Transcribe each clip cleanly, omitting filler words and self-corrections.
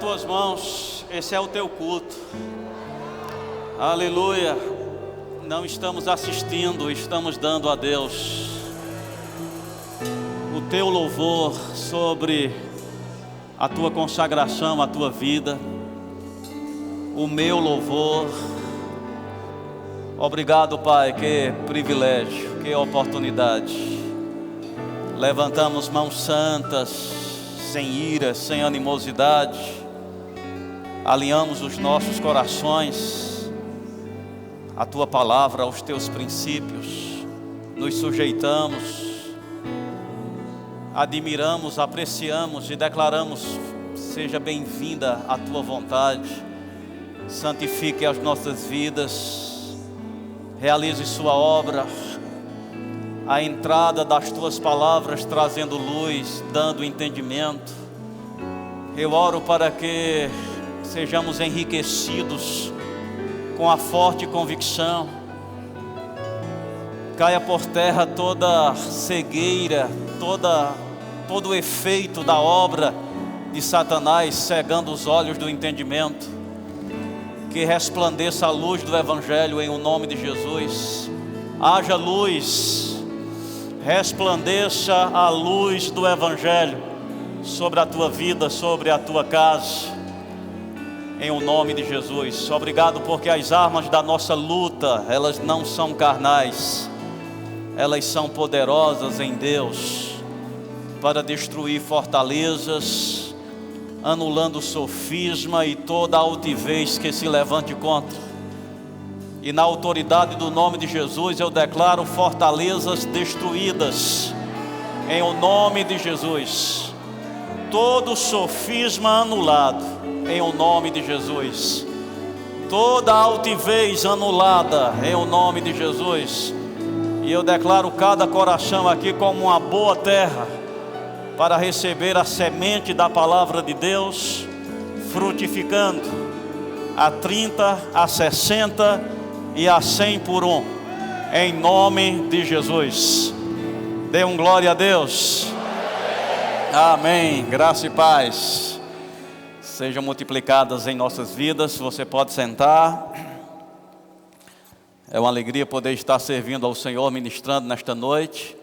tuas mãos, esse é o teu culto. Aleluia. Não estamos assistindo, estamos dando a Deus o teu louvor sobre a tua consagração, a tua vida, o meu louvor. Obrigado, Pai, que privilégio, que oportunidade. Levantamos mãos santas, sem ira, sem animosidade, alinhamos os nossos corações à tua palavra, aos teus princípios, nos sujeitamos, admiramos, apreciamos e declaramos: seja bem-vinda a tua vontade, santifique as nossas vidas, realize sua obra. A entrada das tuas palavras trazendo luz, dando entendimento. Eu oro para que sejamos enriquecidos com a forte convicção. Caia por terra toda cegueira, todo o efeito da obra de Satanás cegando os olhos do entendimento. Que resplandeça a luz do Evangelho em o nome de Jesus. Haja luz. Resplandeça a luz do Evangelho sobre a tua vida, sobre a tua casa, em o nome de Jesus. Obrigado porque as armas da nossa luta, elas não são carnais, elas são poderosas em Deus, para destruir fortalezas, anulando o sofisma e toda a altivez que se levante contra. E na autoridade do nome de Jesus eu declaro fortalezas destruídas, em o nome de Jesus. Todo sofisma anulado, em o nome de Jesus. Toda altivez anulada, em o nome de Jesus. E eu declaro cada coração aqui como uma boa terra, para receber a semente da palavra de Deus, frutificando a 30, a 60 e a 100 por um, em nome de Jesus. Dê um glória a Deus. Amém. Graça e paz sejam multiplicadas em nossas vidas. Você pode sentar. É uma alegria poder estar servindo ao Senhor, ministrando nesta noite.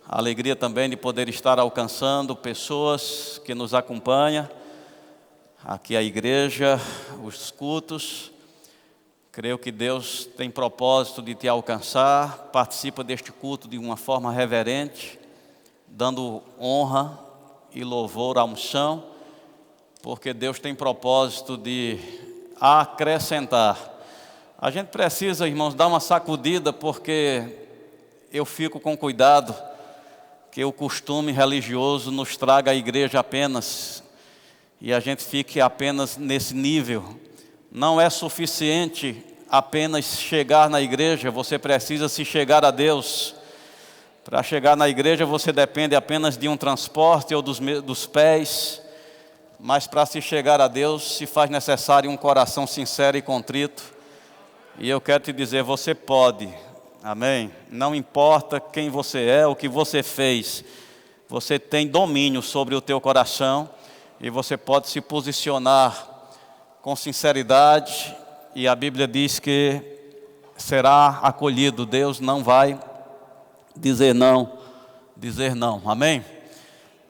A alegria também de poder estar alcançando pessoas que nos acompanham aqui, a igreja, os cultos. Creio que Deus tem propósito de te alcançar. Participa deste culto de uma forma reverente, dando honra e louvor à unção, porque Deus tem propósito de acrescentar. A gente precisa, irmãos, dar uma sacudida, porque eu fico com cuidado que o costume religioso nos traga à igreja apenas, e a gente fique apenas nesse nível. Não é suficiente apenas chegar na igreja, você precisa se chegar a Deus. Para chegar na igreja você depende apenas de um transporte ou dos pés, mas para se chegar a Deus se faz necessário um coração sincero e contrito. E eu quero te dizer, você pode, amém? Não importa quem você é, o que você fez, você tem domínio sobre o teu coração e você pode se posicionar com sinceridade, e a Bíblia diz que será acolhido. Deus não vai dizer não, amém?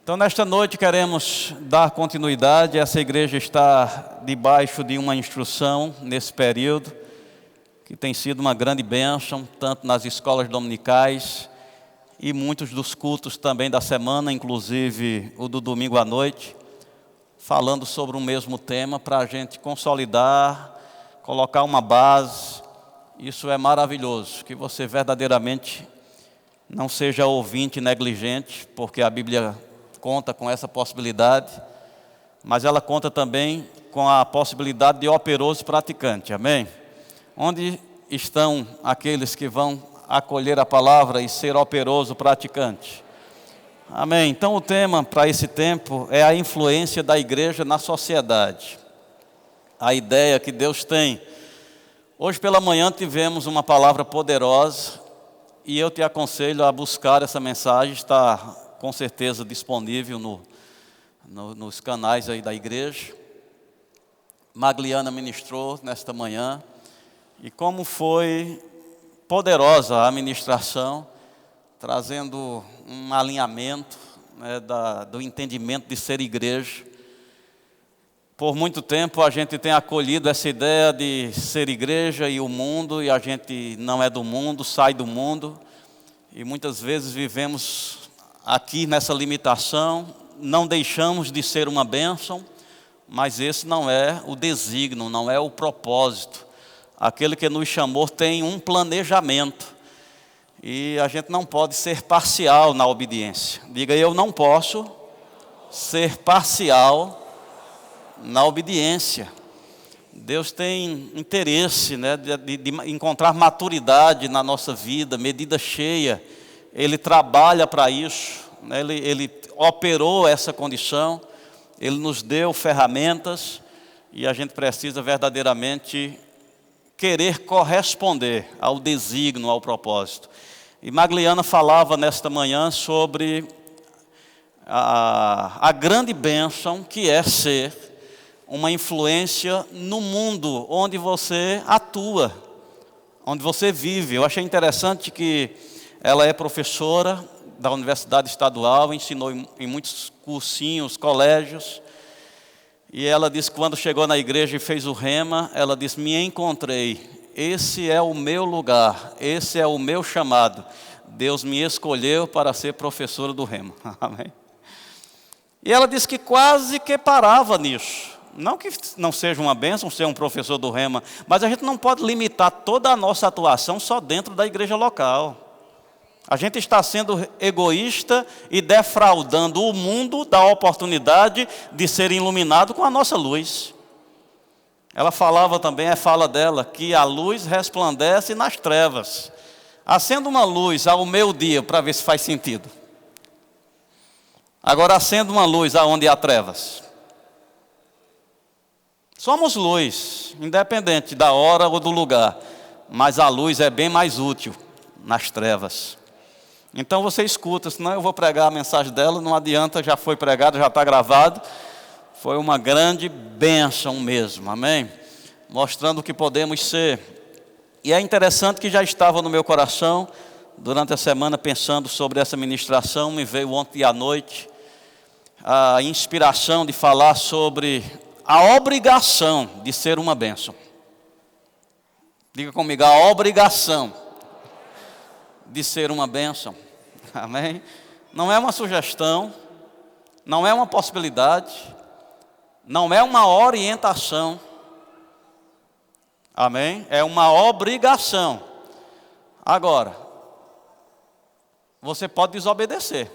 Então nesta noite queremos dar continuidade. Essa igreja está debaixo de uma instrução nesse período, que tem sido uma grande bênção, tanto nas escolas dominicais, e muitos dos cultos também da semana, inclusive o do domingo à noite, falando sobre o mesmo tema, para a gente consolidar, colocar uma base. Isso é maravilhoso, que você verdadeiramente não seja ouvinte negligente, porque a Bíblia conta com essa possibilidade, mas ela conta também com a possibilidade de operoso praticante, amém? Onde estão aqueles que vão acolher a palavra e ser operoso praticante? Amém. Então o tema para esse tempo é a influência da igreja na sociedade. A ideia que Deus tem. Hoje pela manhã tivemos uma palavra poderosa e eu te aconselho a buscar essa mensagem. Está com certeza disponível nos canais aí da igreja. Magliana ministrou nesta manhã, e como foi poderosa a ministração, trazendo um alinhamento, né, do entendimento de ser igreja. Por muito tempo a gente tem acolhido essa ideia de ser igreja e o mundo, e a gente não é do mundo, sai do mundo, e muitas vezes vivemos aqui nessa limitação, não deixamos de ser uma bênção, mas esse não é o desígnio, não é o propósito. Aquele que nos chamou tem um planejamento, e a gente não pode ser parcial na obediência. Diga: eu não posso ser parcial na obediência. Deus tem interesse, né, de encontrar maturidade na nossa vida, medida cheia. Ele trabalha para isso, né, ele operou essa condição, Ele nos deu ferramentas, e a gente precisa verdadeiramente querer corresponder ao desígnio, ao propósito. E Magliana falava nesta manhã sobre a grande bênção que é ser uma influência no mundo onde você atua, onde você vive. Eu achei interessante que ela é professora da Universidade Estadual, ensinou em muitos cursinhos, colégios, e ela disse que quando chegou na igreja e fez o rema, ela disse: me encontrei, esse é o meu lugar, esse é o meu chamado, Deus me escolheu para ser professora do rema. Amém? E ela disse que quase que parava nisso. Não que não seja uma bênção ser um professor do rema, mas a gente não pode limitar toda a nossa atuação só dentro da igreja local. A gente está sendo egoísta e defraudando o mundo da oportunidade de ser iluminado com a nossa luz. Ela falava também, fala dela, que a luz resplandece nas trevas. Acenda uma luz ao meio-dia para ver se faz sentido. Agora acenda uma luz aonde há trevas. Somos luz, independente da hora ou do lugar, mas a luz é bem mais útil nas trevas. Então você escuta, senão eu vou pregar a mensagem dela, não adianta, já foi pregado, já está gravado. Foi uma grande bênção mesmo, amém? Mostrando o que podemos ser. E é interessante que já estava no meu coração, durante a semana, pensando sobre essa ministração, me veio ontem à noite a inspiração de falar sobre a obrigação de ser uma bênção. Diga comigo: a obrigação de ser uma bênção. Amém? Não é uma sugestão, não é uma possibilidade, não é uma orientação. Amém? É uma obrigação. Agora, você pode desobedecer,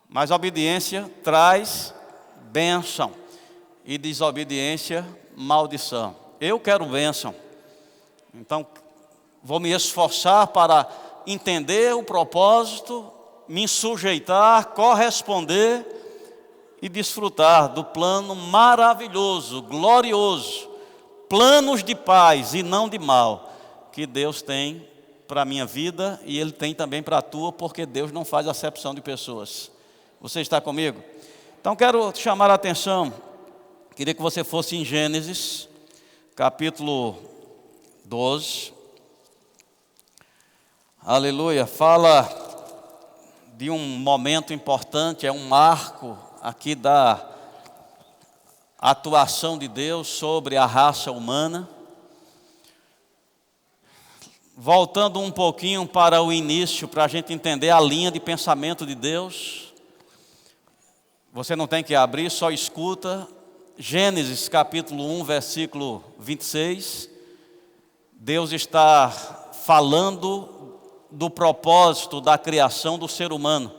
mas obediência traz bênção, e desobediência, maldição. Eu quero bênção, então vou me esforçar para entender o propósito, me sujeitar, corresponder e desfrutar do plano maravilhoso, glorioso, planos de paz e não de mal, que Deus tem para a minha vida, e Ele tem também para a tua, porque Deus não faz acepção de pessoas. Você está comigo? Então quero te chamar a atenção, queria que você fosse em Gênesis, capítulo 12, aleluia. Fala de um momento importante, é um marco aqui da atuação de Deus sobre a raça humana. Voltando um pouquinho para o início, para a gente entender a linha de pensamento de Deus. Você não tem que abrir, só escuta. Gênesis capítulo 1, versículo 26. Deus está falando do propósito da criação do ser humano.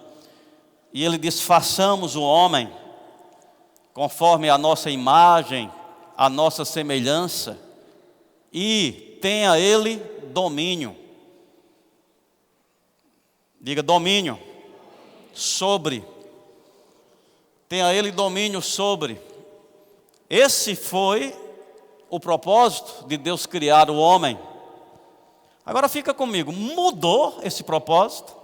E Ele diz: façamos o homem conforme a nossa imagem, a nossa semelhança, e tenha ele domínio. Diga: domínio sobre. Tenha ele domínio sobre. Esse foi o propósito de Deus criar o homem. Agora fica comigo, mudou esse propósito?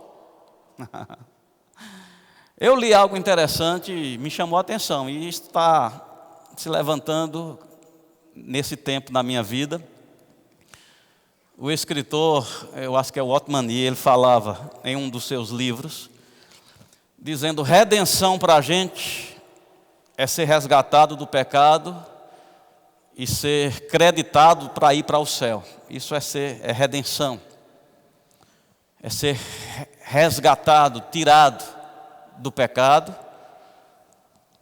Eu li algo interessante e me chamou a atenção, e está se levantando nesse tempo na minha vida. O escritor, eu acho que é o Otmani, ele falava em um dos seus livros, dizendo: redenção para a gente é ser resgatado do pecado e ser creditado para ir para o céu. Isso é redenção. É ser resgatado, tirado do pecado,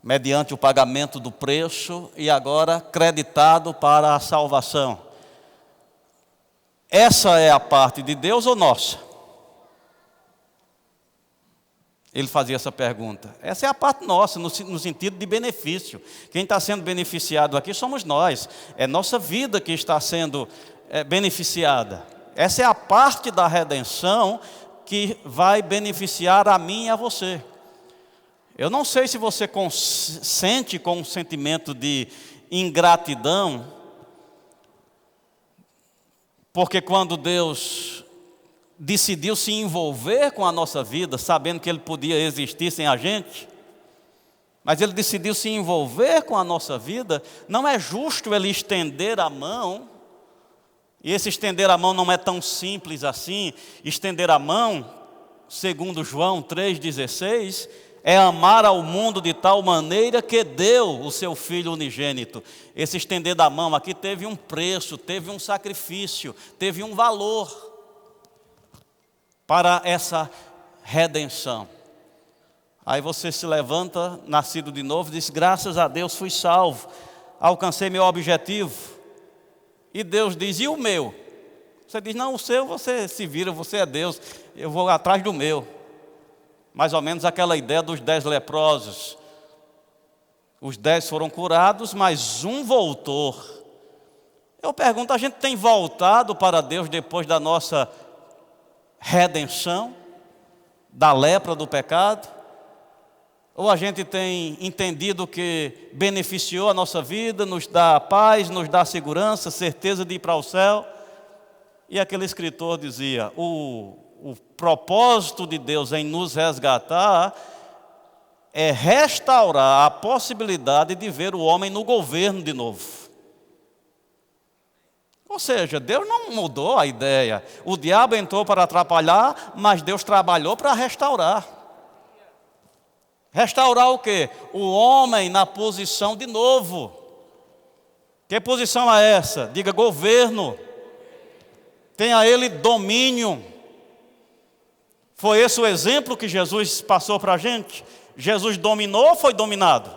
mediante o pagamento do preço, e agora creditado para a salvação. Essa é a parte de Deus ou nossa? Ele fazia essa pergunta. Essa é a parte nossa, no sentido de benefício. Quem está sendo beneficiado aqui somos nós. É nossa vida que está sendo beneficiada. Essa é a parte da redenção que vai beneficiar a mim e a você. Eu não sei se você sente com um sentimento de ingratidão, porque quando Deus decidiu se envolver com a nossa vida, sabendo que Ele podia existir sem a gente, mas Ele decidiu se envolver com a nossa vida, não é justo Ele estender a mão, e esse estender a mão não é tão simples assim. Estender a mão, segundo João 3,16, é amar ao mundo de tal maneira que deu o seu Filho unigênito. Esse estender da mão aqui teve um preço, teve um sacrifício, teve um valor para essa redenção. Aí você se levanta, nascido de novo, e diz: graças a Deus fui salvo, alcancei meu objetivo. E Deus diz: e o meu? Você diz: não, o seu você se vira, você é Deus, eu vou atrás do meu. Mais ou menos aquela ideia dos 10 leprosos. Os 10 foram curados, mas um voltou. Eu pergunto: a gente tem voltado para Deus depois da nossa redenção, da lepra do pecado? Ou a gente tem entendido que beneficiou a nossa vida, nos dá paz, nos dá segurança, certeza de ir para o céu? E aquele escritor dizia: o propósito de Deus em nos resgatar é restaurar a possibilidade de ver o homem no governo de novo. Ou seja, Deus não mudou a ideia. O diabo entrou para atrapalhar, mas Deus trabalhou para restaurar. Restaurar o quê? O homem na posição de novo. Que posição é essa? Diga: governo. Tenha ele domínio. Foi esse o exemplo que Jesus passou para a gente? Jesus dominou ou foi dominado?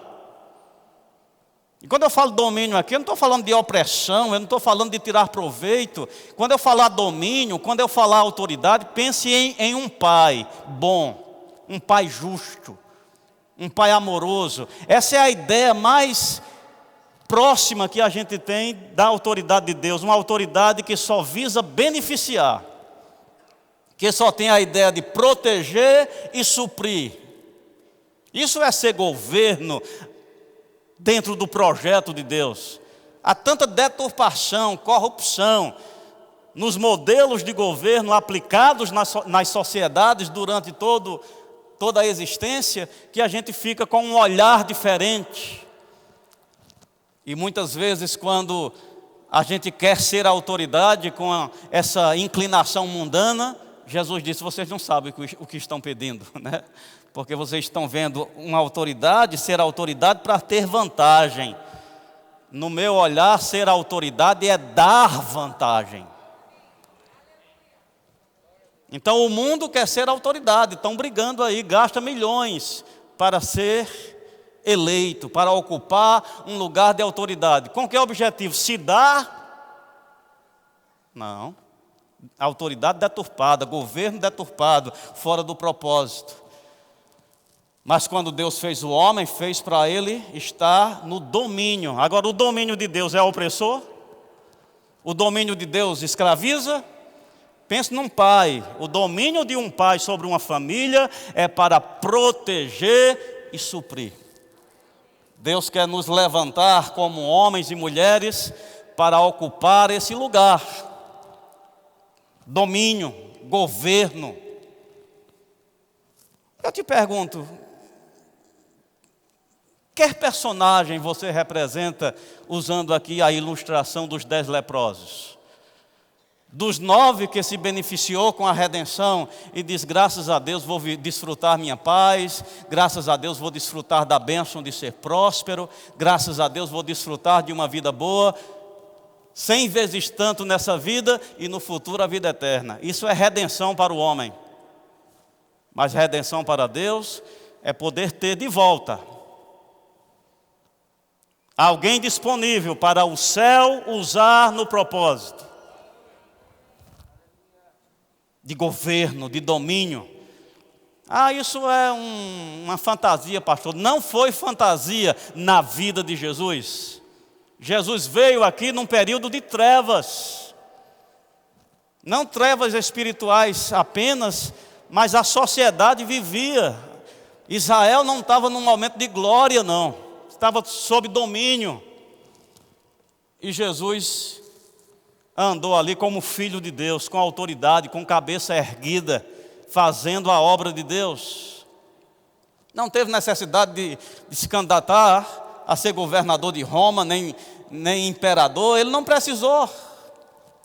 E quando eu falo domínio aqui, eu não estou falando de opressão, eu não estou falando de tirar proveito. Quando eu falar domínio, quando eu falar autoridade, pense em um pai bom, um pai justo, um pai amoroso. Essa é a ideia mais próxima que a gente tem da autoridade de Deus, uma autoridade que só visa beneficiar, que só tem a ideia de proteger e suprir. Isso é ser governo dentro do projeto de Deus. Há tanta deturpação, corrupção nos modelos de governo aplicados nas sociedades durante toda a existência, que a gente fica com um olhar diferente. E muitas vezes, quando a gente quer ser autoridade com essa inclinação mundana, Jesus disse: vocês não sabem o que estão pedindo, né? Porque vocês estão vendo uma autoridade, ser autoridade para ter vantagem. No meu olhar, ser autoridade é dar vantagem. Então o mundo quer ser autoridade, estão brigando aí, gasta milhões para ser eleito, para ocupar um lugar de autoridade. Com que objetivo? Se dar? Não. Autoridade deturpada, governo deturpado, fora do propósito. Mas quando Deus fez o homem, fez para ele estar no domínio. Agora, o domínio de Deus é opressor? O domínio de Deus escraviza? Pense num pai. O domínio de um pai sobre uma família é para proteger e suprir. Deus quer nos levantar como homens e mulheres para ocupar esse lugar. Domínio, governo. Eu te pergunto, Que personagem você representa usando aqui a ilustração dos 10 leprosos? Dos 9 que se beneficiou com a redenção e diz, graças a Deus vou desfrutar minha paz, graças a Deus vou desfrutar da bênção de ser próspero, graças a Deus vou desfrutar de uma vida boa, 100 vezes tanto nessa vida e no futuro a vida eterna. Isso é redenção para o homem. Mas redenção para Deus é poder ter de volta alguém disponível para o céu usar no propósito de governo, de domínio. Isso é uma fantasia, pastor. Não foi fantasia na vida de Jesus. Jesus veio aqui num período de trevas. Não trevas espirituais apenas, mas a sociedade vivia. Israel não estava num momento de glória, não. Estava sob domínio. E Jesus andou ali como filho de Deus, com autoridade, com cabeça erguida, fazendo a obra de Deus. Não teve necessidade de se candidatar a ser governador de Roma, nem imperador. Ele não precisou.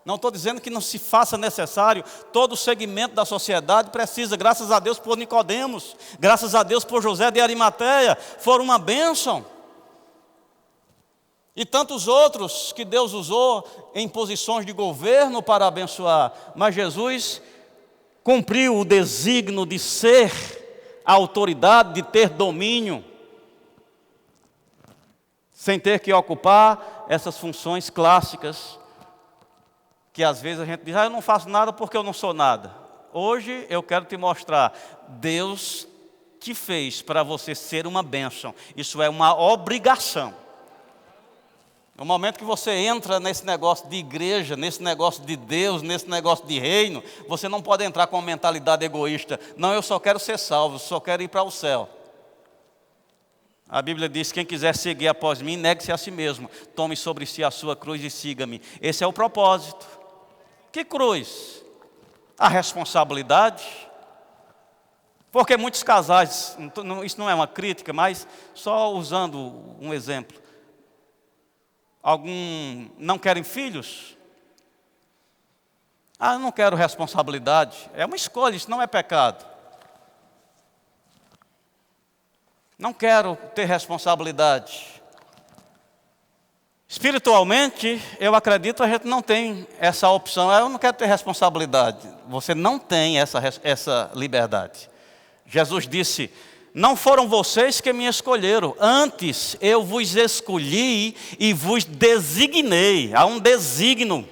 Não estou dizendo que não se faça necessário. Todo segmento da sociedade precisa. Graças a Deus por Nicodemos, graças a Deus por José de Arimateia, foram uma bênção. E tantos outros que Deus usou em posições de governo para abençoar. Mas Jesus cumpriu o desígnio de ser a autoridade, de ter domínio, sem ter que ocupar essas funções clássicas, que às vezes a gente diz, eu não faço nada porque eu não sou nada. Hoje eu quero te mostrar, Deus te fez para você ser uma bênção. Isso é uma obrigação. No momento que você entra nesse negócio de igreja, nesse negócio de Deus, nesse negócio de reino, você não pode entrar com uma mentalidade egoísta. Não, eu só quero ser salvo, só quero ir para o céu. A Bíblia diz, quem quiser seguir após mim, negue-se a si mesmo. Tome sobre si a sua cruz e siga-me. Esse é o propósito. Que cruz? A responsabilidade. Porque muitos casais, isso não é uma crítica, mas só usando um exemplo. Alguns não querem filhos? Eu não quero responsabilidade. É uma escolha, isso não é pecado. Não quero ter responsabilidade. Espiritualmente, eu acredito, a gente não tem essa opção. Eu não quero ter responsabilidade. Você não tem essa liberdade. Jesus disse, não foram vocês que me escolheram, antes eu vos escolhi e vos designei. Há um designo.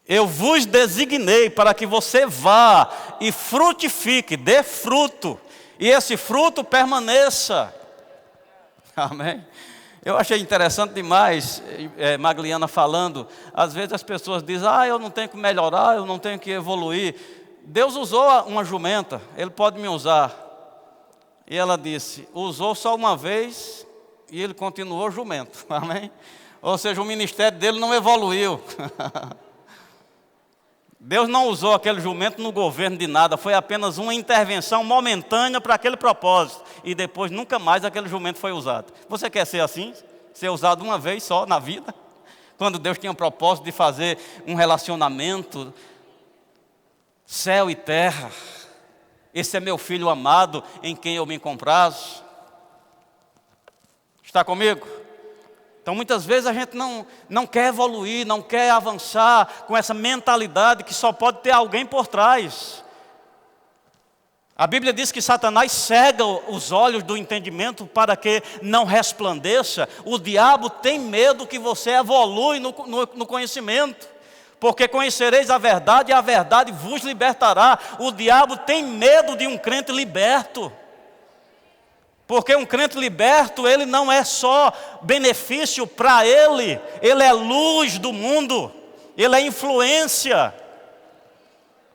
Eu vos designei para que você vá e frutifique, dê fruto, e esse fruto permaneça. Amém? Eu achei interessante demais, Magliana falando, às vezes as pessoas dizem, eu não tenho que melhorar, eu não tenho que evoluir. Deus usou uma jumenta, Ele pode me usar. E ela disse, usou só uma vez e Ele continuou jumento. Amém? Ou seja, o ministério dele não evoluiu. Deus não usou aquele jumento no governo de nada, foi apenas uma intervenção momentânea para aquele propósito. E depois nunca mais aquele jumento foi usado. Você quer ser assim? Ser usado uma vez só na vida? Quando Deus tinha o propósito de fazer um relacionamento, céu e terra. Esse é meu filho amado, em quem eu me comprazo. Está comigo? Então muitas vezes a gente não quer evoluir, não quer avançar com essa mentalidade que só pode ter alguém por trás. A Bíblia diz que Satanás cega os olhos do entendimento para que não resplandeça. O diabo tem medo que você evolui no conhecimento. Porque conhecereis a verdade e a verdade vos libertará. O diabo tem medo de um crente liberto. Porque um crente liberto, ele não é só benefício para ele é luz do mundo, ele é influência.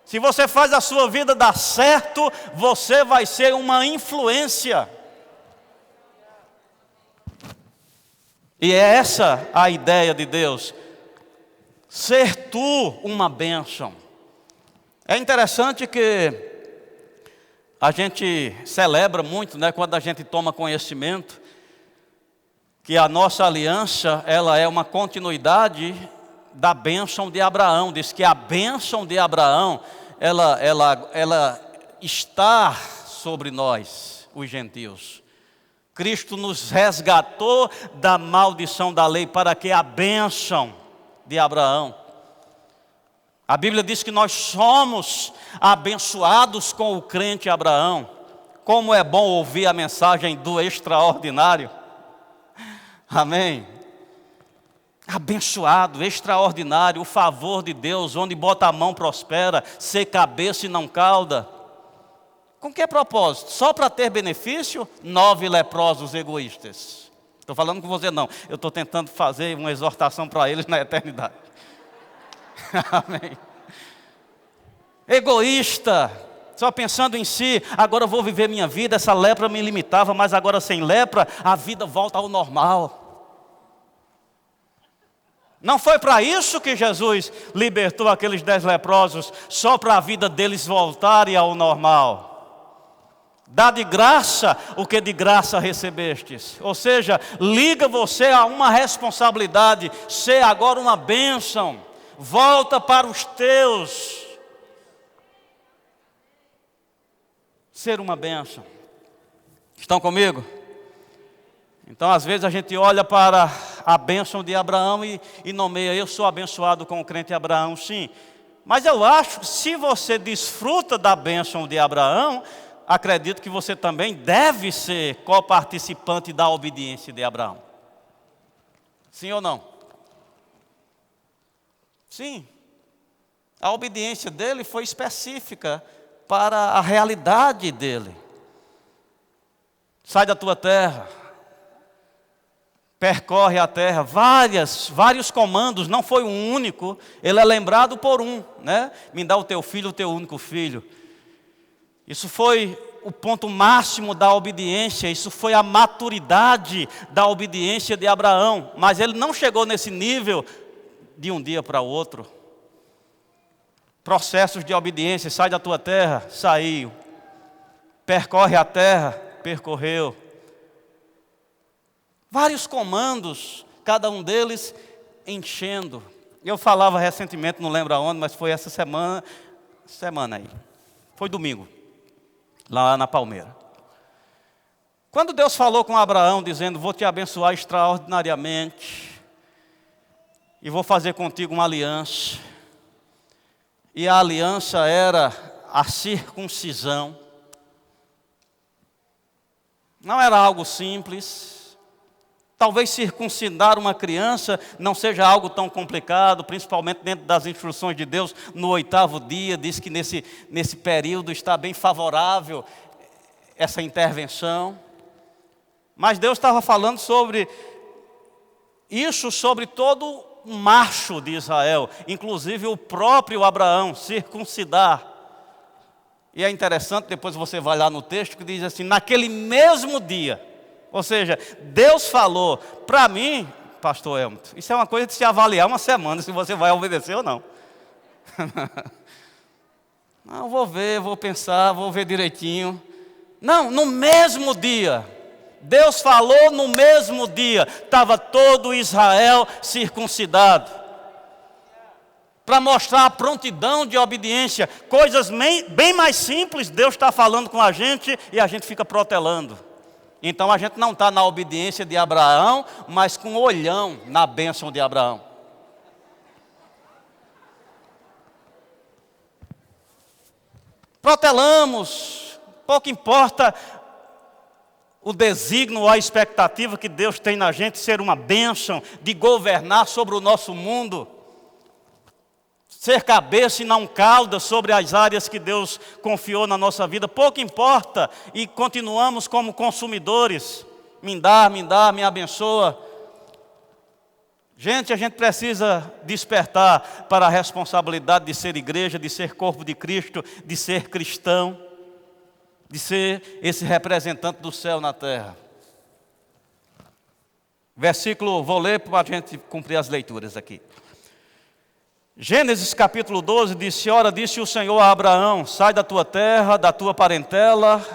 Se você faz a sua vida dar certo, você vai ser uma influência. E é essa a ideia de Deus. Ser tu uma bênção. É interessante que A gente celebra muito, né, quando a gente toma conhecimento que a nossa aliança, ela é uma continuidade da bênção de Abraão. Diz que a bênção de Abraão, ela está sobre nós, os gentios. Cristo nos resgatou da maldição da lei para que a bênção de Abraão. A Bíblia diz que nós somos abençoados com o crente Abraão. Como é bom ouvir a mensagem do extraordinário. Amém. Abençoado, extraordinário, o favor de Deus, onde bota a mão prospera, ser cabeça e não cauda. Com que propósito? Só para ter benefício? 9 leprosos egoístas. Estou falando com você não, eu estou tentando fazer uma exortação para eles na eternidade. Amém. Egoísta, só pensando em si, agora eu vou viver minha vida, essa lepra me limitava, mas agora sem lepra, a vida volta ao normal. Não foi para isso que Jesus libertou aqueles 10 leprosos, só para a vida deles voltarem ao normal. Dá de graça o que de graça recebestes. Ou seja, liga você a uma responsabilidade, ser agora uma bênção. Volta para os teus. Ser uma bênção. Estão comigo? Então, às vezes a gente olha para a bênção de Abraão e nomeia, eu sou abençoado com o crente Abraão, sim. Mas eu acho que se você desfruta da bênção de Abraão, acredito que você também deve ser coparticipante da obediência de Abraão. Sim ou não? Sim. A obediência dele foi específica para a realidade dele. Sai da tua terra. Percorre a terra, vários comandos, não foi um único, ele é lembrado por um, né? Me dá o teu filho, o teu único filho. Isso foi o ponto máximo da obediência, isso foi a maturidade da obediência de Abraão, mas ele não chegou nesse nível de um dia para o outro. Processos de obediência, sai da tua terra, saiu. Percorre a terra, percorreu. Vários comandos, cada um deles enchendo. Eu falava recentemente, não lembro aonde, mas foi essa semana aí. Foi domingo, lá na Palmeira. Quando Deus falou com Abraão, dizendo, vou te abençoar extraordinariamente, e vou fazer contigo uma aliança. E a aliança era a circuncisão. Não era algo simples. Talvez circuncidar uma criança não seja algo tão complicado, principalmente dentro das instruções de Deus. No 8º dia, diz que nesse período está bem favorável essa intervenção. Mas Deus estava falando sobre isso, sobre todo o macho de Israel, inclusive o próprio Abraão, circuncidar. E é interessante, depois você vai lá no texto, que diz assim, naquele mesmo dia. Ou seja, Deus falou para mim, pastor Helmut, isso é uma coisa de se avaliar uma semana, se você vai obedecer ou não. Não, vou ver, vou pensar, vou ver direitinho. Não, no mesmo dia, Deus falou no mesmo dia, estava todo Israel circuncidado. Para mostrar a prontidão de obediência, coisas bem mais simples, Deus está falando com a gente e a gente fica protelando. Então a gente não está na obediência de Abraão, mas com o olhão na bênção de Abraão. Protelamos, pouco importa o desígnio, a expectativa que Deus tem na gente ser uma bênção, de governar sobre o nosso mundo. Ser cabeça e não cauda sobre as áreas que Deus confiou na nossa vida. Pouco importa e continuamos como consumidores. Me dá, me abençoa. Gente, a gente precisa despertar para a responsabilidade de ser igreja, de ser corpo de Cristo, de ser cristão, de ser esse representante do céu na terra. Versículo, vou ler para a gente cumprir as leituras aqui. Gênesis capítulo 12 disse: ora, disse o Senhor a Abraão: sai da tua terra, da tua parentela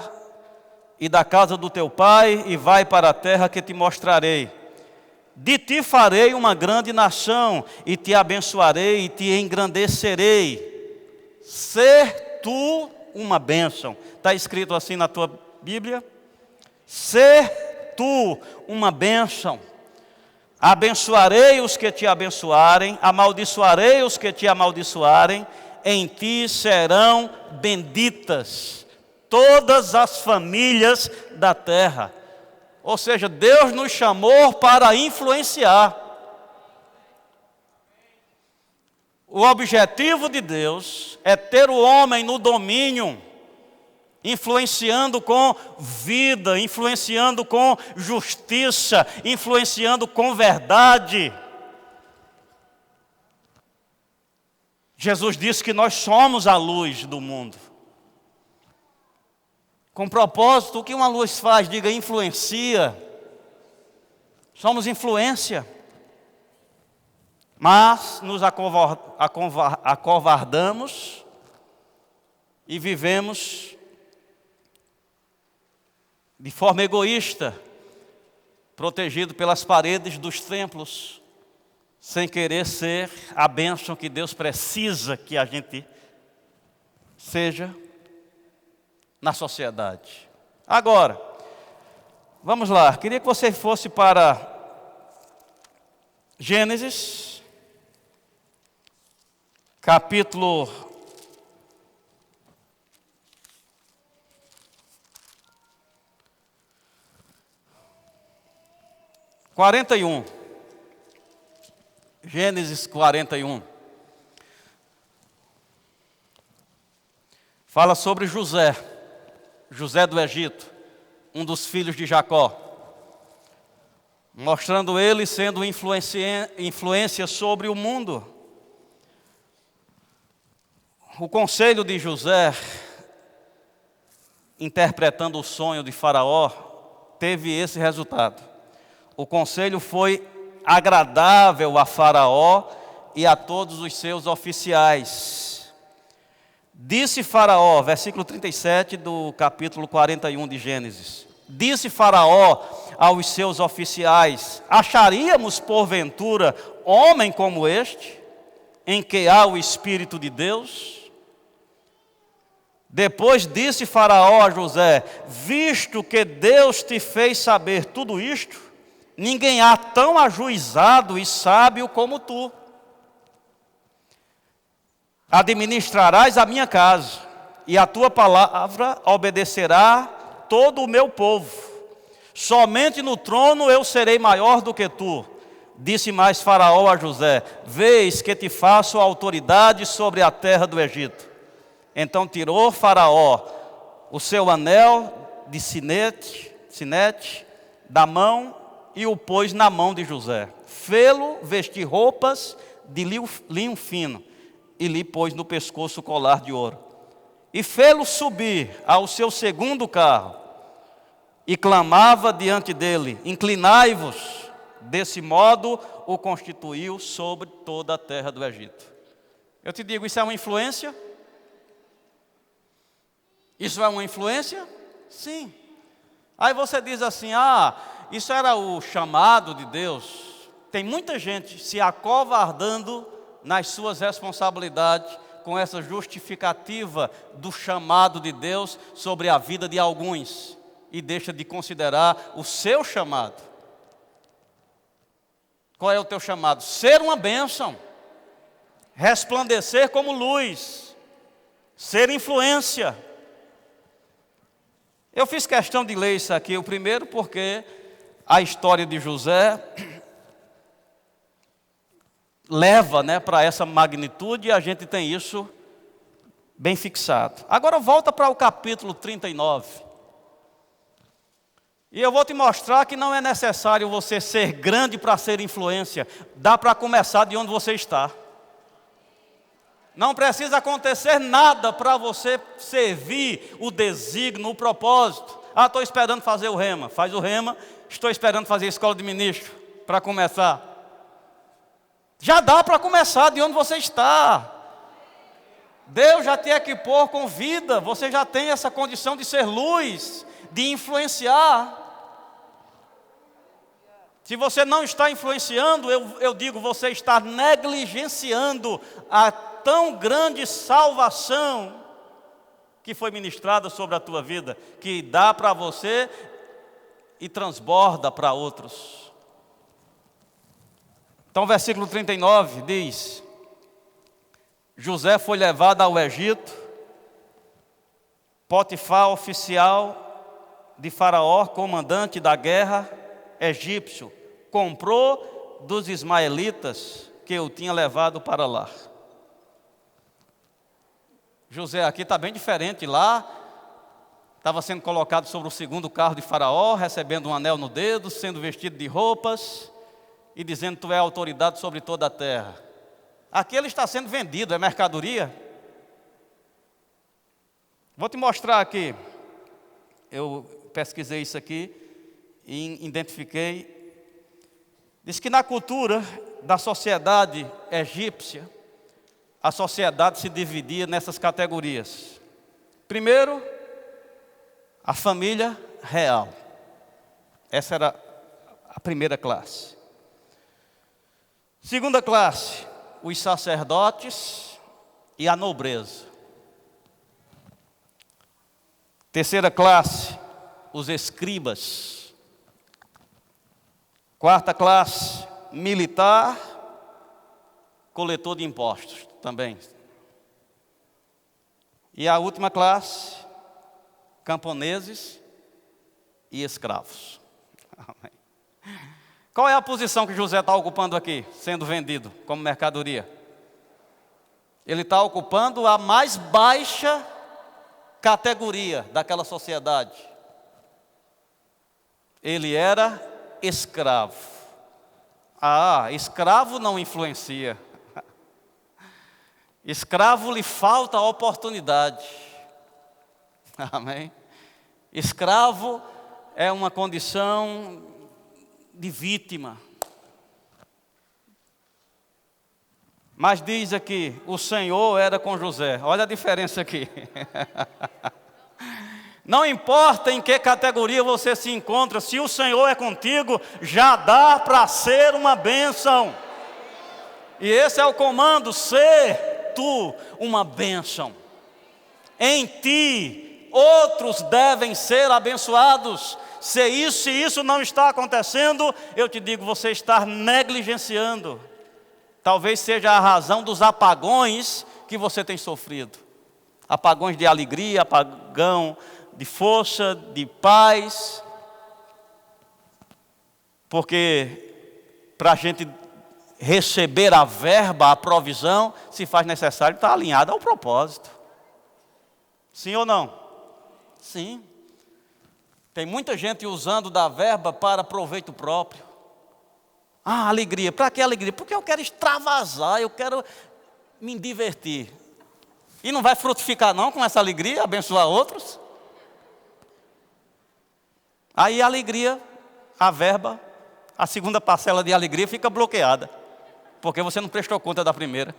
e da casa do teu pai, e vai para a terra que te mostrarei. De ti farei uma grande nação, e te abençoarei e te engrandecerei. Ser tu uma bênção. Está escrito assim na tua Bíblia? Ser tu uma bênção. Abençoarei os que te abençoarem, amaldiçoarei os que te amaldiçoarem, em ti serão benditas todas as famílias da terra. Ou seja, Deus nos chamou para influenciar. O objetivo de Deus é ter o homem no domínio, influenciando com vida, influenciando com justiça, influenciando com verdade. Jesus disse que nós somos a luz do mundo. Com propósito, o que uma luz faz? Diga, influencia. Somos influência. Mas nos acovardamos e vivemos de forma egoísta, protegido pelas paredes dos templos, sem querer ser a bênção que Deus precisa que a gente seja na sociedade. Agora, vamos lá, queria que você fosse para Gênesis, capítulo 41. Gênesis 41. Fala sobre José do Egito, um dos filhos de Jacó, mostrando ele sendo influência sobre o mundo. O conselho de José, interpretando o sonho de Faraó, teve esse resultado. O conselho foi agradável a Faraó e a todos os seus oficiais. Disse Faraó, versículo 37 do capítulo 41 de Gênesis. Disse Faraó aos seus oficiais: acharíamos porventura homem como este, em que há o Espírito de Deus? Depois disse Faraó a José: visto que Deus te fez saber tudo isto, ninguém há tão ajuizado e sábio como tu. Administrarás a minha casa, e a tua palavra obedecerá todo o meu povo. Somente no trono eu serei maior do que tu. Disse mais Faraó a José: vês que te faço autoridade sobre a terra do Egito. Então tirou Faraó o seu anel de sinete da mão e o pôs na mão de José. Fê-lo vestir roupas de linho fino e lhe pôs no pescoço o colar de ouro. E fê-lo subir ao seu segundo carro e clamava diante dele: inclinai-vos. Desse modo o constituiu sobre toda a terra do Egito. Eu te digo, isso é uma influência? Isso é uma influência? Sim. Aí você diz assim: isso era o chamado de Deus. Tem muita gente se acovardando nas suas responsabilidades com essa justificativa do chamado de Deus sobre a vida de alguns e deixa de considerar o seu chamado. Qual é o teu chamado? Ser uma bênção, resplandecer como luz, ser influência. Eu fiz questão de ler isso aqui, o primeiro porque a história de José leva, para essa magnitude e a gente tem isso bem fixado. Agora volta para o capítulo 39. E eu vou te mostrar que não é necessário você ser grande para ser influência. Dá para começar de onde você está. Não precisa acontecer nada para você servir o desígnio, o propósito. Estou esperando fazer o rema. Faz o rema. Estou esperando fazer a escola de ministro para começar. Já dá para começar de onde você está. Deus já te equipou com vida, você já tem essa condição de ser luz, de influenciar. Se você não está influenciando, eu digo, você está negligenciando a tão grande salvação que foi ministrada sobre a tua vida, que dá para você e transborda para outros. Então, versículo 39 diz: José foi levado ao Egito, Potifar, oficial de Faraó, comandante da guerra egípcio, comprou dos ismaelitas que eu tinha levado para lá. José aqui está bem diferente. Lá estava sendo colocado sobre o segundo carro de Faraó, recebendo um anel no dedo, sendo vestido de roupas e dizendo: tu é autoridade sobre toda a terra. Aqui ele está sendo vendido, é mercadoria. Vou te mostrar aqui. Eu pesquisei isso aqui e identifiquei. Diz que na cultura da sociedade egípcia, a sociedade se dividia nessas categorias. Primeiro, a família real. Essa era a primeira classe. Segunda classe, os sacerdotes e a nobreza. Terceira classe, os escribas. Quarta classe, militar, coletor de impostos também. E a última classe, camponeses e escravos. Amém. Qual é a posição que José está ocupando aqui, sendo vendido como mercadoria? Ele está ocupando a mais baixa categoria daquela sociedade. Ele era escravo. Escravo não influencia. Escravo lhe falta oportunidade. Amém? Escravo é uma condição de vítima. Mas diz aqui, o Senhor era com José. Olha a diferença aqui. Não importa em que categoria você se encontra, se o Senhor é contigo, já dá para ser uma bênção. E esse é o comando: ser tu uma bênção. Em ti, outros devem ser abençoados. Se isso não está acontecendo, eu te digo, você está negligenciando. Talvez seja a razão dos apagões que você tem sofrido. Apagões de alegria, apagão de força, de paz. Porque para a gente receber a verba, a provisão, se faz necessário estar alinhado ao propósito. Sim ou não? Sim. Tem muita gente usando da verba para proveito próprio. Alegria. Para que alegria? Porque eu quero extravasar, eu quero me divertir. E não vai frutificar não com essa alegria, abençoar outros? Aí a alegria, a verba, a segunda parcela de alegria fica bloqueada. Porque você não prestou conta da primeira.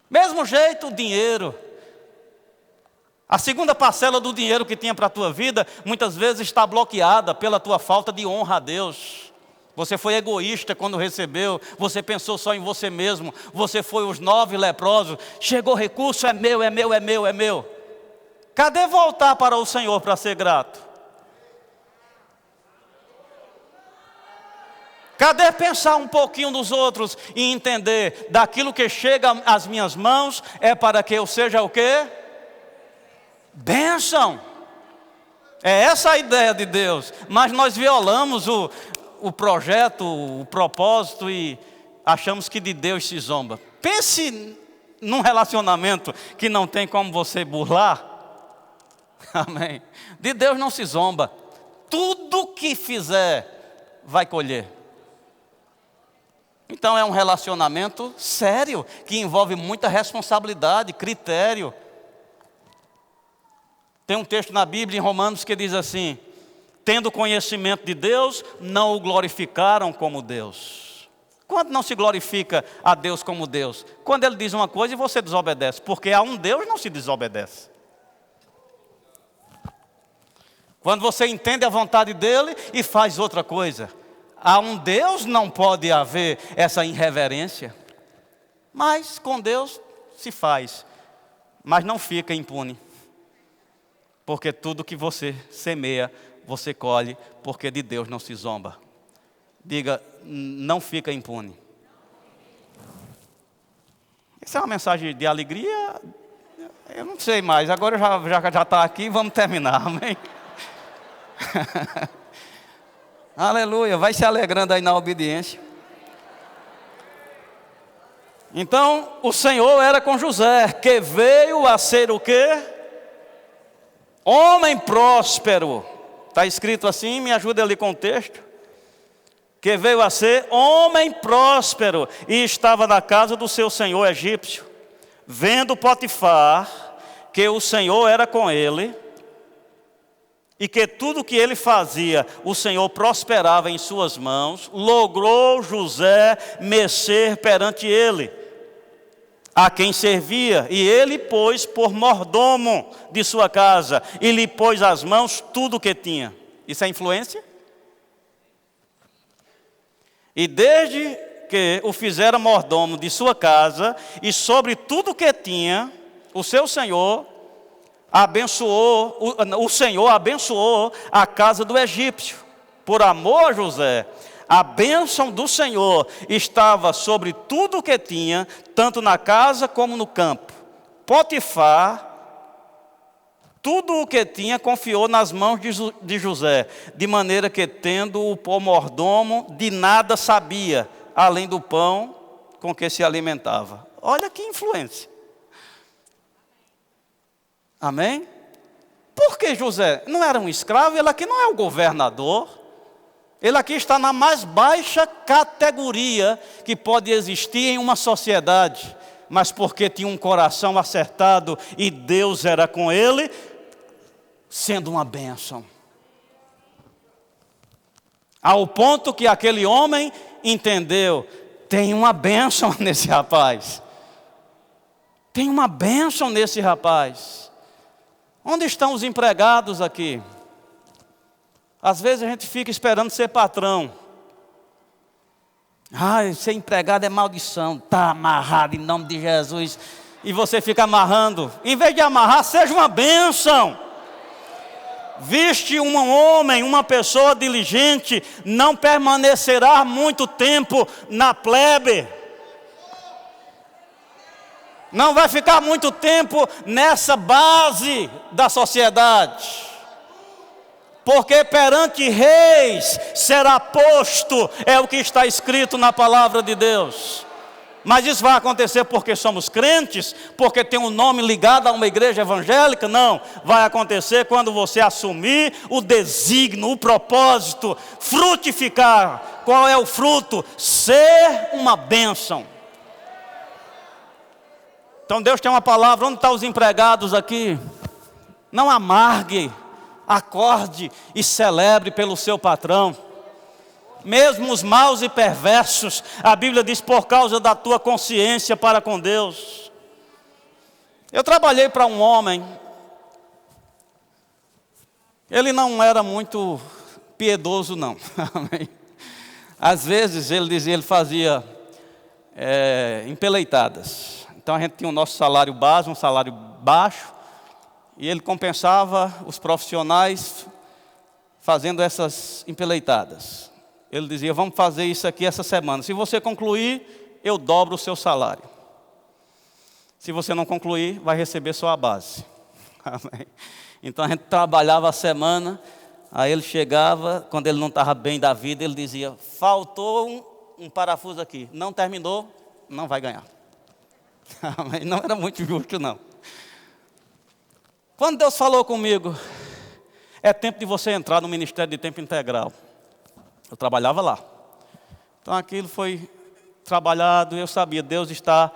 Mesmo jeito, o dinheiro. A segunda parcela do dinheiro que tinha para a tua vida, muitas vezes está bloqueada pela tua falta de honra a Deus. Você foi egoísta quando recebeu, você pensou só em você mesmo, você foi os 9 leprosos, chegou recurso, é meu, é meu, é meu, é meu. Cadê voltar para o Senhor para ser grato? Cadê pensar um pouquinho nos outros e entender, daquilo que chega às minhas mãos, é para que eu seja o quê? Bênção. É essa a ideia de Deus. Mas nós violamos o projeto, o propósito e achamos que de Deus se zomba. Pense num relacionamento que não tem como você burlar. Amém. De Deus não se zomba. Tudo que fizer vai colher. Então é um relacionamento sério, que envolve muita responsabilidade, critério. Tem um texto na Bíblia, em Romanos, que diz assim: tendo conhecimento de Deus, não o glorificaram como Deus. Quando não se glorifica a Deus como Deus? Quando Ele diz uma coisa e você desobedece, porque a um Deus não se desobedece. Quando você entende a vontade dEle e faz outra coisa. A um Deus não pode haver essa irreverência. Mas com Deus se faz, mas não fica impune. Porque tudo que você semeia, você colhe, porque de Deus não se zomba. Diga, não fica impune. Essa é uma mensagem de alegria? Eu não sei mais, agora já está aqui, vamos terminar, amém? Aleluia, vai se alegrando aí na obediência. Então, o Senhor era com José, que veio a ser o quê? Homem próspero. Está escrito assim, me ajuda ali com o texto. Que veio a ser homem próspero e estava na casa do seu senhor egípcio. Vendo Potifar que o Senhor era com ele e que tudo que ele fazia, o Senhor prosperava em suas mãos, logrou José mescer perante ele, a quem servia, e ele pôs por mordomo de sua casa, e lhe pôs às mãos tudo o que tinha. Isso é influência? E desde que o fizera mordomo de sua casa, e sobre tudo o que tinha, o seu senhor abençoou, o Senhor abençoou a casa do egípcio, por amor a José. A bênção do Senhor estava sobre tudo o que tinha, tanto na casa como no campo. Potifar, tudo o que tinha, confiou nas mãos de José, de maneira que, tendo-o por mordomo, de nada sabia, além do pão com que se alimentava. Olha que influência. Amém? Porque José não era um escravo, ele aqui não é o governador. Ele aqui está na mais baixa categoria que pode existir em uma sociedade. Mas porque tinha um coração acertado e Deus era com ele, sendo uma bênção. Ao ponto que aquele homem entendeu, tem uma bênção nesse rapaz. Tem uma bênção nesse rapaz. Onde estão os empregados aqui? Às vezes a gente fica esperando ser patrão. Ser empregado é maldição. Está amarrado em nome de Jesus. E você fica amarrando. Em vez de amarrar, seja uma bênção. Viste um homem, uma pessoa diligente, não permanecerá muito tempo na plebe. Não vai ficar muito tempo nessa base da sociedade. Porque perante reis será posto, é o que está escrito na palavra de Deus. Mas isso vai acontecer porque somos crentes, porque tem um nome ligado a uma igreja evangélica? Não, vai acontecer quando você assumir o desígnio, o propósito, frutificar. Qual é o fruto? Ser uma bênção. Então Deus tem uma palavra, onde estão os empregados aqui? Não amargue. Acorde e celebre pelo seu patrão. Mesmo os maus e perversos, a Bíblia diz, por causa da tua consciência para com Deus. Eu trabalhei para um homem, ele não era muito piedoso não. Às vezes ele fazia empeleitadas. Então a gente tinha o nosso salário base, um salário baixo, e ele compensava os profissionais fazendo essas empeleitadas. Ele dizia, vamos fazer isso aqui essa semana. Se você concluir, eu dobro o seu salário. Se você não concluir, vai receber só a base. Amém. Então a gente trabalhava a semana, aí ele chegava, quando ele não estava bem da vida, ele dizia, faltou um parafuso aqui. Não terminou, não vai ganhar. Amém. Não era muito justo não. Quando Deus falou comigo, é tempo de você entrar no ministério de tempo integral. Eu trabalhava lá. Então aquilo foi trabalhado, eu sabia, Deus está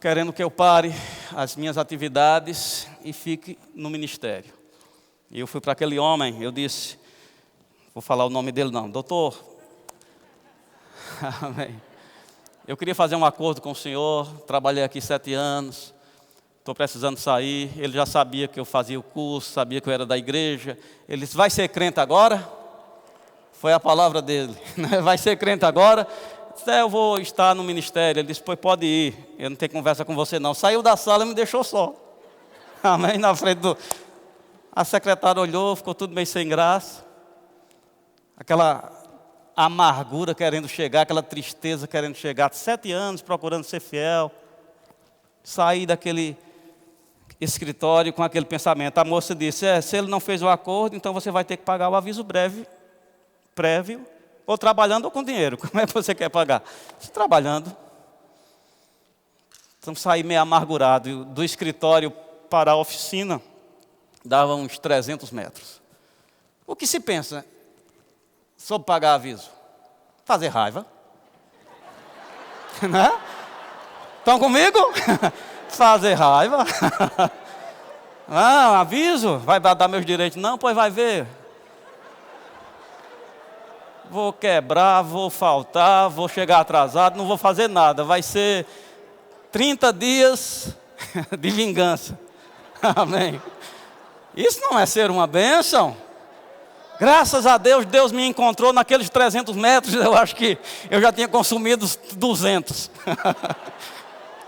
querendo que eu pare as minhas atividades e fique no ministério. E eu fui para aquele homem, eu disse, vou falar o nome dele não, doutor. Amém. Eu queria fazer um acordo com o senhor, trabalhei aqui 7 anos, estou precisando sair. Ele já sabia que eu fazia o curso, sabia que eu era da igreja. Ele disse, vai ser crente agora? Foi a palavra dele, né? Vai ser crente agora? Eu disse, eu vou estar no ministério. Ele disse, pois pode ir, eu não tenho conversa com você não. Saiu da sala e me deixou só. Amém, na frente do... A secretária olhou, ficou tudo meio sem graça. Aquela amargura querendo chegar, aquela tristeza querendo chegar. 7 anos procurando ser fiel. Saí daquele escritório com aquele pensamento. A moça disse, se ele não fez o acordo, então você vai ter que pagar o aviso prévio, ou trabalhando ou com dinheiro. Como é que você quer pagar? Trabalhando. Então saí meio amargurado. Do escritório para a oficina, dava uns 300 metros. O que se pensa sobre pagar aviso? Fazer raiva. Né? Estão comigo? Fazer raiva. Não, aviso, vai dar meus direitos. Não, pois vai ver. Vou quebrar, vou faltar, vou chegar atrasado, não vou fazer nada. Vai ser 30 dias de vingança. Amém. Isso não é ser uma bênção? Graças a Deus, Deus me encontrou naqueles 300 metros. Eu acho que eu já tinha consumido 200.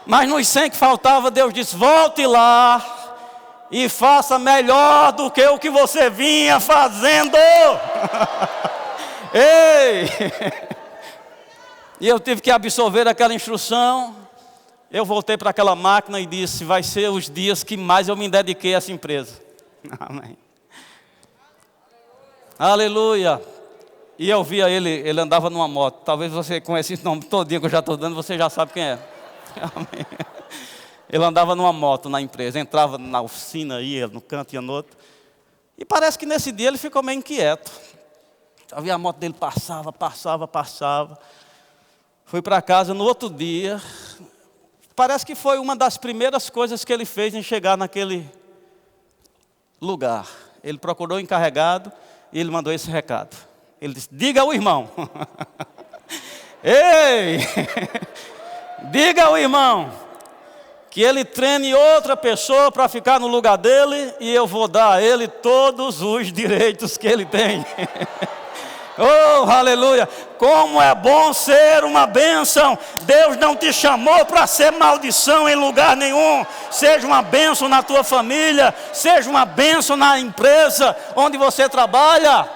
Mas nos 100 que faltava, Deus disse, volte lá e faça melhor do que o que você vinha fazendo. Ei! E eu tive que absorver aquela instrução. Eu voltei para aquela máquina e disse, vai ser os dias que mais eu me dediquei a essa empresa. Amém. Aleluia. E eu via ele andava numa moto. Talvez você conheça esse nome todinho que eu já estou dando, você já sabe quem é. Amém. Ele andava numa moto na empresa, entrava na oficina, ia no canto, ia no outro. E parece que nesse dia ele ficou meio inquieto. Havia a moto dele passava. Fui para casa no outro dia. Parece que foi uma das primeiras coisas que ele fez em chegar naquele lugar. Ele procurou o encarregado e ele mandou esse recado. Ele disse, diga ao irmão. Ei! Diga ao irmão que ele treine outra pessoa para ficar no lugar dele e eu vou dar a ele todos os direitos que ele tem. Oh, aleluia! Como é bom ser uma bênção. Deus não te chamou para ser maldição em lugar nenhum. Seja uma bênção na tua família, seja uma bênção na empresa onde você trabalha.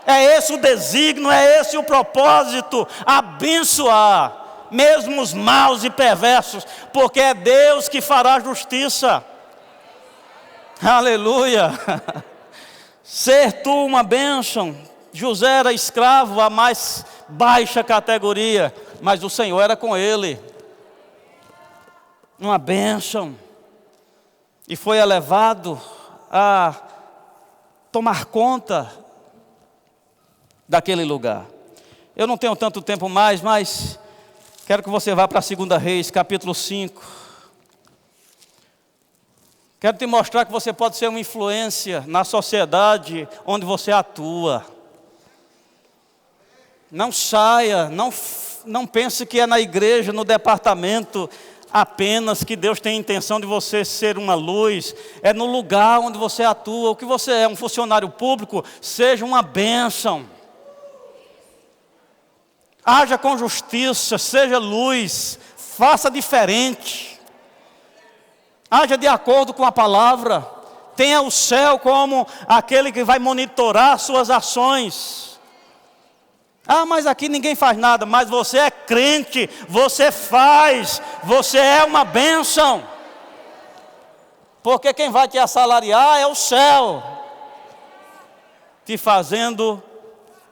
É esse o desígnio, é esse o propósito, abençoar, mesmo os maus e perversos, porque é Deus que fará justiça. Aleluia! Ser tu uma bênção. José era escravo, a mais baixa categoria, mas o Senhor era com ele. Uma bênção. E foi elevado a tomar conta daquele lugar. Eu não tenho tanto tempo mais, mas quero que você vá para a 2 Reis, capítulo 5. Quero te mostrar que você pode ser uma influência na sociedade onde você atua. Não saia, não pense que é na igreja, no departamento apenas que Deus tem a intenção de você ser uma luz. É no lugar onde você atua. O que você é, um funcionário público, seja uma bênção. Haja com justiça, seja luz, faça diferente. Haja de acordo com a palavra. Tenha o céu como aquele que vai monitorar suas ações. Ah, mas aqui ninguém faz nada. Mas você é crente, você faz, você é uma bênção. Porque quem vai te assalariar é o céu, te fazendo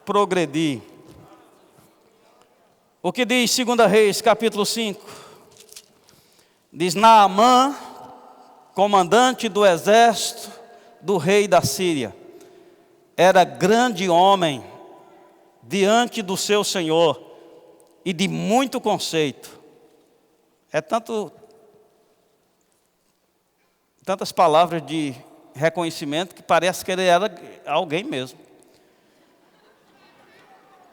progredir. O que diz 2 Reis, capítulo 5? Diz, Naamã, comandante do exército do rei da Síria, era grande homem diante do seu Senhor e de muito conceito. É tantas palavras de reconhecimento que parece que ele era alguém mesmo.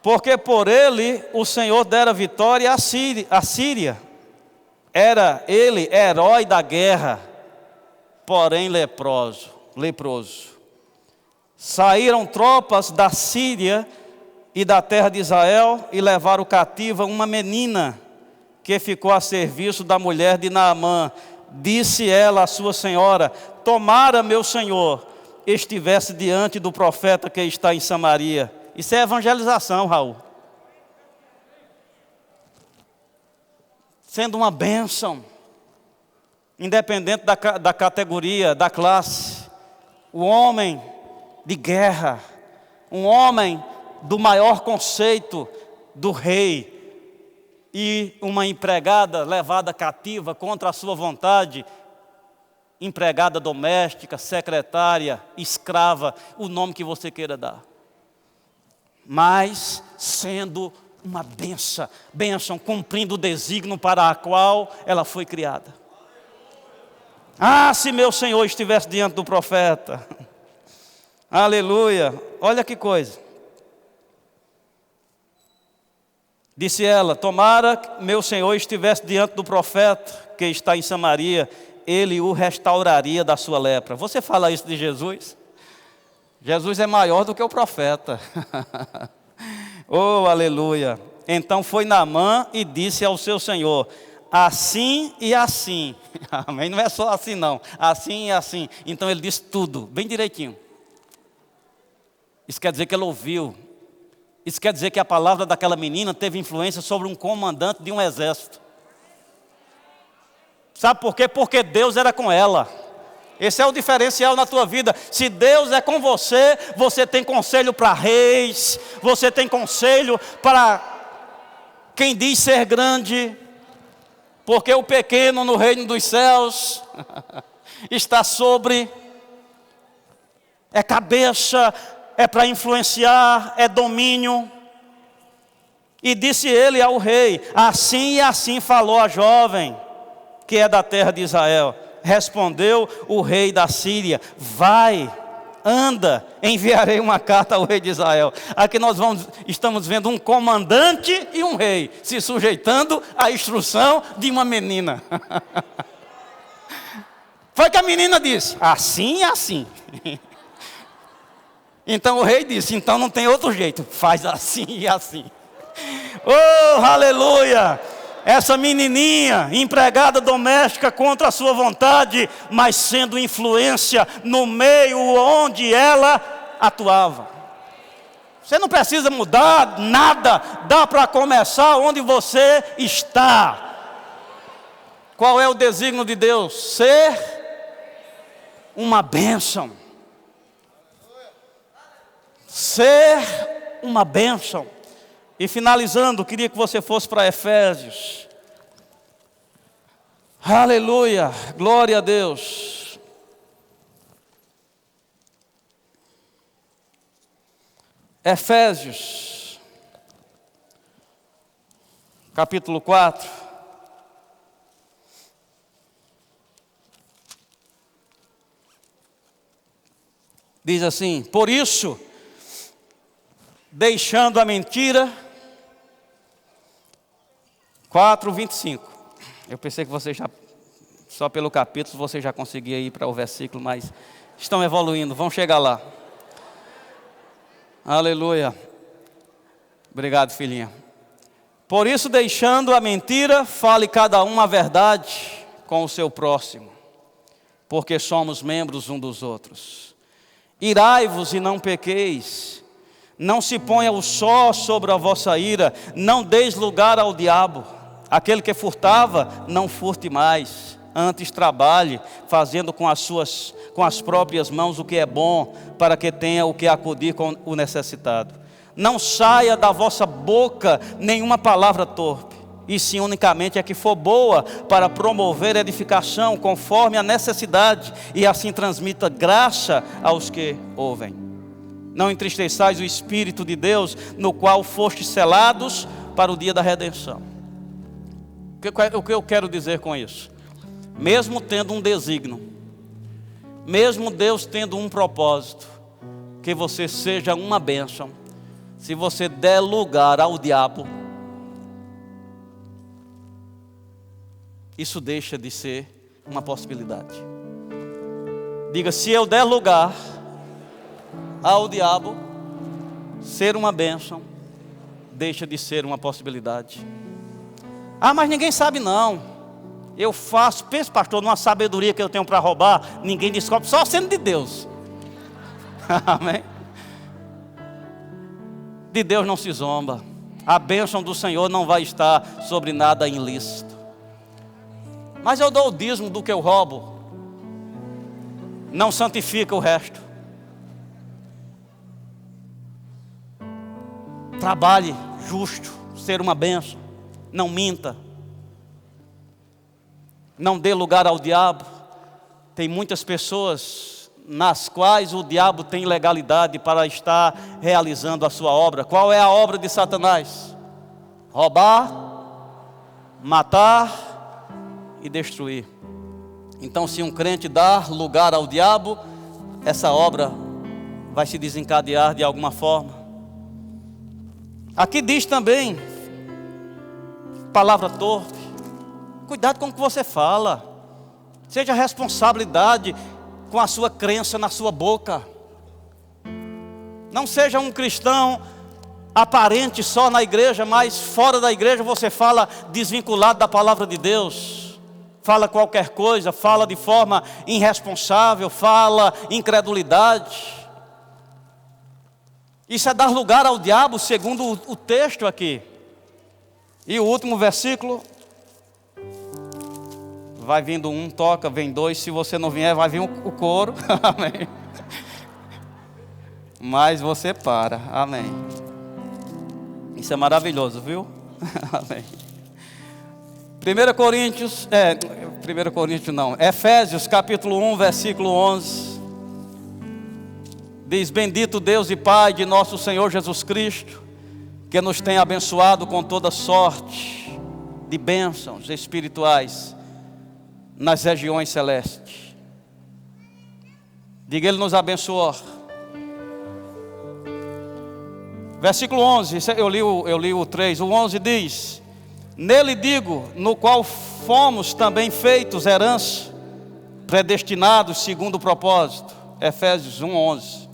porque por ele o Senhor dera vitória à Síria. Era ele herói da guerra, porém leproso. Saíram tropas da Síria e da terra de Israel e levaram cativa uma menina que ficou a serviço da mulher de Naamã. Disse ela à sua senhora: tomara meu senhor estivesse diante do profeta que está em Samaria. Isso é evangelização, Raul. Sendo uma bênção, independente da categoria, da classe. O homem de guerra, um homem do maior conceito do rei, e uma empregada levada cativa contra a sua vontade, empregada doméstica, secretária, escrava, o nome que você queira dar. Mas sendo uma bênção, cumprindo o desígnio para a qual ela foi criada. Ah, se meu Senhor estivesse diante do profeta. Aleluia, olha que coisa. Disse ela: tomara meu Senhor estivesse diante do profeta que está em Samaria, ele o restauraria da sua lepra. Você fala isso de Jesus? Jesus é maior do que o profeta. Oh, aleluia. Então foi Naamã e disse ao seu senhor: assim e assim. Amém? Não é só assim não, assim e assim. Então ele disse tudo, bem direitinho. Isso quer dizer que ele ouviu. Isso quer dizer que a palavra daquela menina teve influência sobre um comandante de um exército. Sabe por quê? Porque Deus era com ela. Esse é o diferencial na tua vida. Se Deus é com você, você tem conselho para reis, você tem conselho para quem diz ser grande, porque o pequeno no reino dos céus está sobre, é cabeça, é para influenciar, é domínio. E disse ele ao rei: assim e assim falou a jovem, que é da terra de Israel. Respondeu o rei da Síria: vai, anda, enviarei uma carta ao rei de Israel. Aqui nós estamos vendo um comandante e um rei se sujeitando à instrução de uma menina. Foi que a menina disse: assim e assim. Então o rei disse: então não tem outro jeito, faz assim e assim. Oh, aleluia! Essa menininha, empregada doméstica contra a sua vontade, mas sendo influência no meio onde ela atuava. Você não precisa mudar nada, dá para começar onde você está. Qual é o desígnio de Deus? Ser uma bênção. Ser uma bênção. E finalizando, queria que você fosse para Efésios. Aleluia, glória a Deus. Efésios, capítulo 4. Diz assim: por isso, deixando a mentira. 4:25. Eu pensei que você já, só pelo capítulo, você já conseguia ir para o versículo, mas estão evoluindo, vão chegar lá. Aleluia. Obrigado, filhinha. Por isso, deixando a mentira, fale cada um a verdade com o seu próximo, porque somos membros um dos outros. Irai-vos e não pequeis. Não se ponha o sol sobre a vossa ira, não deis lugar ao diabo. Aquele que furtava, não furte mais. Antes trabalhe, fazendo com as próprias mãos o que é bom, para que tenha o que acudir com o necessitado. Não saia da vossa boca nenhuma palavra torpe, e sim unicamente a que for boa, para promover edificação conforme a necessidade, e assim transmita graça aos que ouvem. Não entristeçais o Espírito de Deus, no qual fostes selados para o dia da redenção. O que eu quero dizer com isso? Mesmo tendo um desígnio, mesmo Deus tendo um propósito, que você seja uma bênção, se você der lugar ao diabo, isso deixa de ser uma possibilidade. Diga: se eu der lugar ao diabo, ser uma bênção deixa de ser uma possibilidade. Ah, mas ninguém sabe não. Eu faço, pensa, pastor, numa sabedoria que eu tenho para roubar, ninguém descobre, só sendo de Deus. Amém? De Deus não se zomba. A bênção do Senhor não vai estar sobre nada ilícito. Mas eu dou o dízimo do que eu roubo, não santifica o resto. Trabalhe justo, ser uma bênção. Não minta. Não dê lugar ao diabo. Tem muitas pessoas nas quais o diabo tem legalidade para estar realizando a sua obra. Qual é a obra de Satanás? Roubar, matar e destruir. Então, se um crente dar lugar ao diabo, essa obra vai se desencadear de alguma forma. Aqui diz também, palavra torpe. Cuidado com o que você fala. Seja responsabilidade com a sua crença na sua boca. Não seja um cristão aparente só na igreja, mas fora da igreja você fala desvinculado da palavra de Deus. Fala qualquer coisa, fala de forma irresponsável, fala incredulidade. Isso é dar lugar ao diabo, segundo o texto aqui. E o último versículo, vai vindo um, toca, vem dois, se você não vier, vai vir o coro. Amém. Mas você para, amém. Isso é maravilhoso, viu? Amém. 1 Coríntios não, Efésios capítulo 1, versículo 11. Diz: bendito Deus e Pai de nosso Senhor Jesus Cristo, que nos tem abençoado com toda sorte de bênçãos espirituais nas regiões celestes. Diga: Ele nos abençoou. Versículo 11, eu li o 3, o 11 diz: nele digo, no qual fomos também feitos herança, predestinados segundo o propósito. Efésios 1, 11.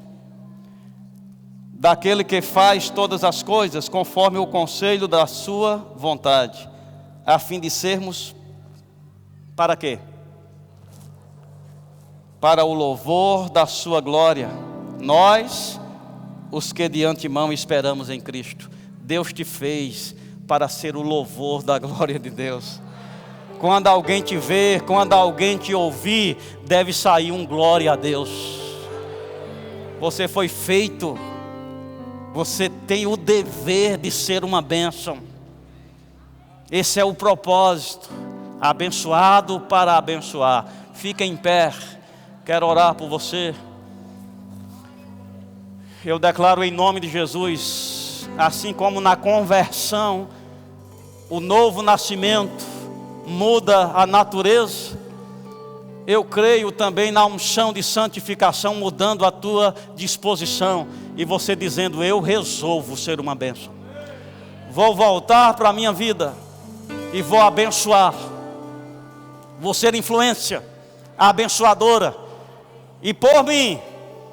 Daquele que faz todas as coisas conforme o conselho da sua vontade, a fim de sermos, para quê? Para o louvor da sua glória, nós, os que de antemão esperamos em Cristo. Deus te fez para ser o louvor da glória de Deus. Quando alguém te ver, quando alguém te ouvir, deve sair um glória a Deus. Você foi feito, você tem o dever de ser uma bênção. Esse é o propósito. Abençoado para abençoar. Fica em pé, quero orar por você. Eu declaro em nome de Jesus, assim como na conversão, o novo nascimento muda a natureza, eu creio também na unção de santificação mudando a tua disposição, e você dizendo: eu resolvo ser uma bênção, vou voltar para a minha vida e vou abençoar, vou ser influência abençoadora, e por mim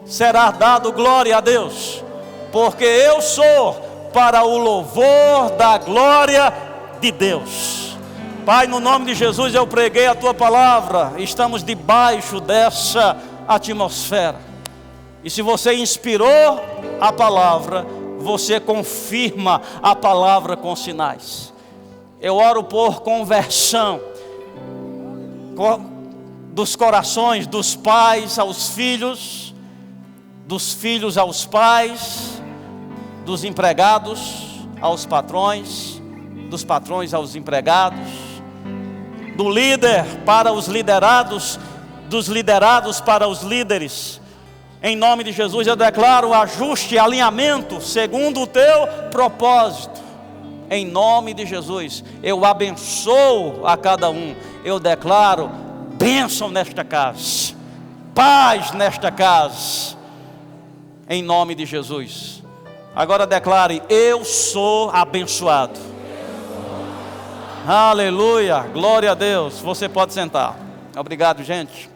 será dado glória a Deus, porque eu sou para o louvor da glória de Deus. Pai, no nome de Jesus eu preguei a tua palavra, estamos debaixo dessa atmosfera, e se você inspirou a palavra, você confirma a palavra com sinais. Eu oro por conversão dos corações dos pais aos filhos, dos filhos aos pais, dos empregados aos patrões, dos patrões aos empregados, do líder para os liderados, dos liderados para os líderes. Em nome de Jesus eu declaro ajuste, alinhamento segundo o teu propósito. Em nome de Jesus eu abençoo a cada um. Eu declaro bênção nesta casa, paz nesta casa, em nome de Jesus. Agora declare: eu sou abençoado. Aleluia, glória a Deus. Você pode sentar. Obrigado, gente.